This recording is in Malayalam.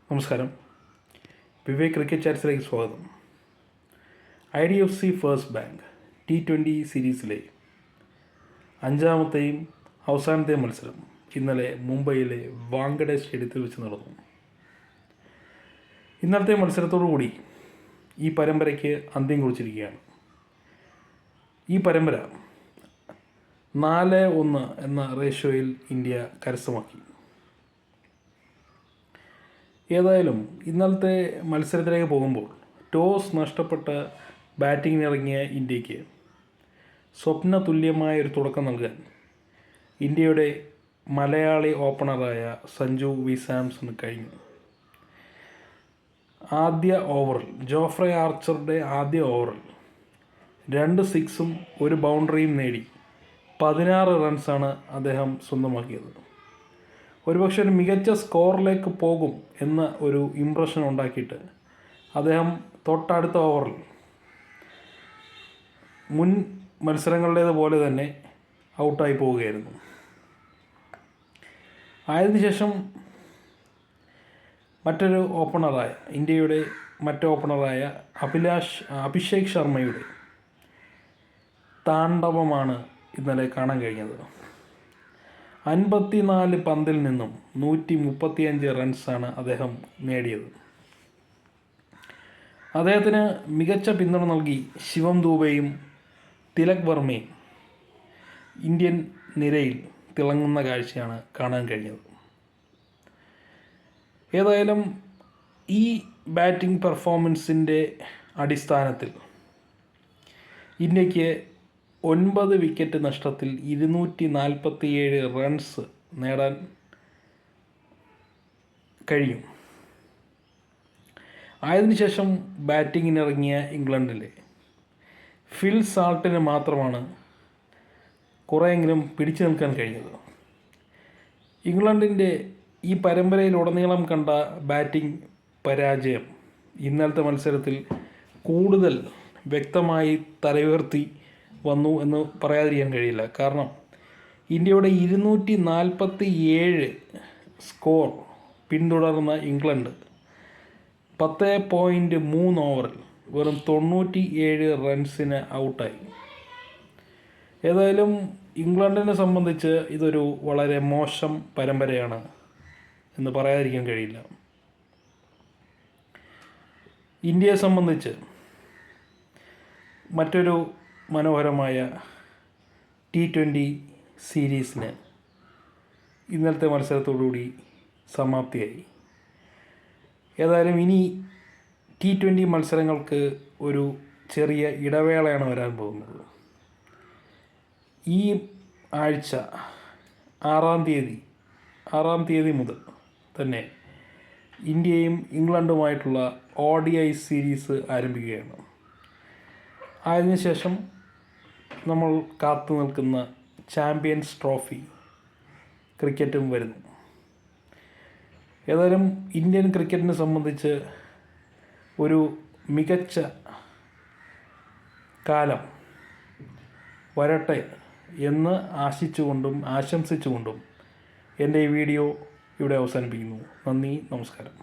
നമസ്കാരം. വിവേക് ക്രിക്കറ്റ് ചാറ്റ്സിലേക്ക് സ്വാഗതം. IDFC ഫസ്റ്റ് ബാങ്ക് T20 സീരീസിലെ അഞ്ചാമത്തെയും അവസാനത്തെയും മത്സരം ഇന്നലെ മുംബൈയിലെ വാങ്കഡെ സ്റ്റേഡിയത്തിൽ വെച്ച് നടന്നു. ഇന്നലത്തെ മത്സരത്തോടുകൂടി ഈ പരമ്പരയ്ക്ക് അന്ത്യം കുറിച്ചിരിക്കുകയാണ്. ഈ പരമ്പര 4-1 എന്ന റേഷ്യോയിൽ ഇന്ത്യ കരസ്ഥമാക്കി. ഏതായാലും ഇന്നലത്തെ മത്സരത്തിലേക്ക് പോകുമ്പോൾ ടോസ് നഷ്ടപ്പെട്ട് ബാറ്റിങ്ങിനിറങ്ങിയ ഇന്ത്യക്ക് സ്വപ്ന തുല്യമായ ഒരു തുടക്കം നൽകാൻ ഇന്ത്യയുടെ മലയാളി ഓപ്പണറായ സഞ്ജു വി സാംസണ് കഴിഞ്ഞു. ആദ്യ ഓവറിൽ ജോഫ്രെ ആർച്ചറുടെ ആദ്യ ഓവറിൽ 2 സിക്സും 1 ബൗണ്ടറിയും നേടി 16 റൺസാണ് അദ്ദേഹം സ്വന്തമാക്കിയത്. ഒരുപക്ഷെ ഒരു മികച്ച സ്കോറിലേക്ക് പോകും എന്ന ഒരു ഇംപ്രഷൻ ഉണ്ടാക്കിയിട്ട് അദ്ദേഹം തൊട്ടടുത്ത ഓവറിൽ മുൻ മത്സരങ്ങളുടേതുപോലെ തന്നെ ഔട്ടായി പോവുകയായിരുന്നു. അതിനുശേഷം മറ്റൊരു ഓപ്പണറായ ഇന്ത്യയുടെ മറ്റു ഓപ്പണറായ അഭിഷേക് ശർമ്മയുടെ താണ്ഡവമാണ് ഇന്നലെ കാണാൻ കഴിഞ്ഞത്. 54 പന്തിൽ നിന്നും 135 റൺസാണ് അദ്ദേഹം നേടിയത്. അദ്ദേഹത്തിന് മികച്ച പിന്തുണ നൽകി ശിവം ദൂബെയും തിലക് വർമ്മയും ഇന്ത്യൻ നിരയിൽ തിളങ്ങുന്ന കാഴ്ചയാണ് കാണാൻ കഴിഞ്ഞത്. ഏതായാലും ഈ ബാറ്റിംഗ് പെർഫോമൻസിൻ്റെ അടിസ്ഥാനത്തിൽ ഇന്ത്യക്ക് 9 വിക്കറ്റ് നഷ്ടത്തിൽ 247 റൺസ് നേടാൻ കഴിയും. അതിനുശേഷം ബാറ്റിങ്ങിനിറങ്ങിയ ഇംഗ്ലണ്ടിലെ ഫിൽ സാൾട്ടിന് മാത്രമാണ് കുറേയെങ്കിലും പിടിച്ചു നിൽക്കാൻ കഴിഞ്ഞത്. ഇംഗ്ലണ്ടിൻ്റെ ഈ പരമ്പരയിലുടനീളം കണ്ട ബാറ്റിംഗ് പരാജയം ഇന്നലത്തെ മത്സരത്തിൽ കൂടുതൽ വ്യക്തമായി തലയുയർത്തി വന്നു എന്ന് പറയാതിരിക്കാൻ കഴിയില്ല. കാരണം ഇന്ത്യയുടെ 247 സ്കോർ പിന്തുടർന്ന ഇംഗ്ലണ്ട് 10.3 ഓവറിൽ വെറും 97 റൺസിന് ഔട്ടായി. ഏതായാലും ഇംഗ്ലണ്ടിനെ സംബന്ധിച്ച് ഇതൊരു വളരെ മോശം പരമ്പരയാണ് എന്ന് പറയാതിരിക്കാൻ കഴിയില്ല. ഇന്ത്യയെ സംബന്ധിച്ച് മറ്റൊരു മനോഹരമായ T20 സീരീസിന് ഇന്നലത്തെ മത്സരത്തോടുകൂടി സമാപ്തിയായി. ഏതായാലും ഇനി T20 മത്സരങ്ങൾക്ക് ഒരു ചെറിയ ഇടവേളയാണ് വരാൻ പോകുന്നത്. ഈ ആഴ്ച 6-ാം തീയതി മുതൽ തന്നെ ഇന്ത്യയും ഇംഗ്ലണ്ടുമായിട്ടുള്ള ODI സീരീസ് ആരംഭിക്കുകയാണ്. അതിനുശേഷം നമ്മൾ കാത്തു നിൽക്കുന്ന ചാമ്പ്യൻസ് ട്രോഫി ക്രിക്കറ്റും വരുന്നു. ഏതായാലും ഇന്ത്യൻ ക്രിക്കറ്റിനെ സംബന്ധിച്ച് ഒരു മികച്ച കാലം വരട്ടെ എന്ന് ആശംസിച്ചുകൊണ്ടും എൻ്റെ ഈ വീഡിയോ ഇവിടെ അവസാനിപ്പിക്കുന്നു. നന്ദി, നമസ്കാരം.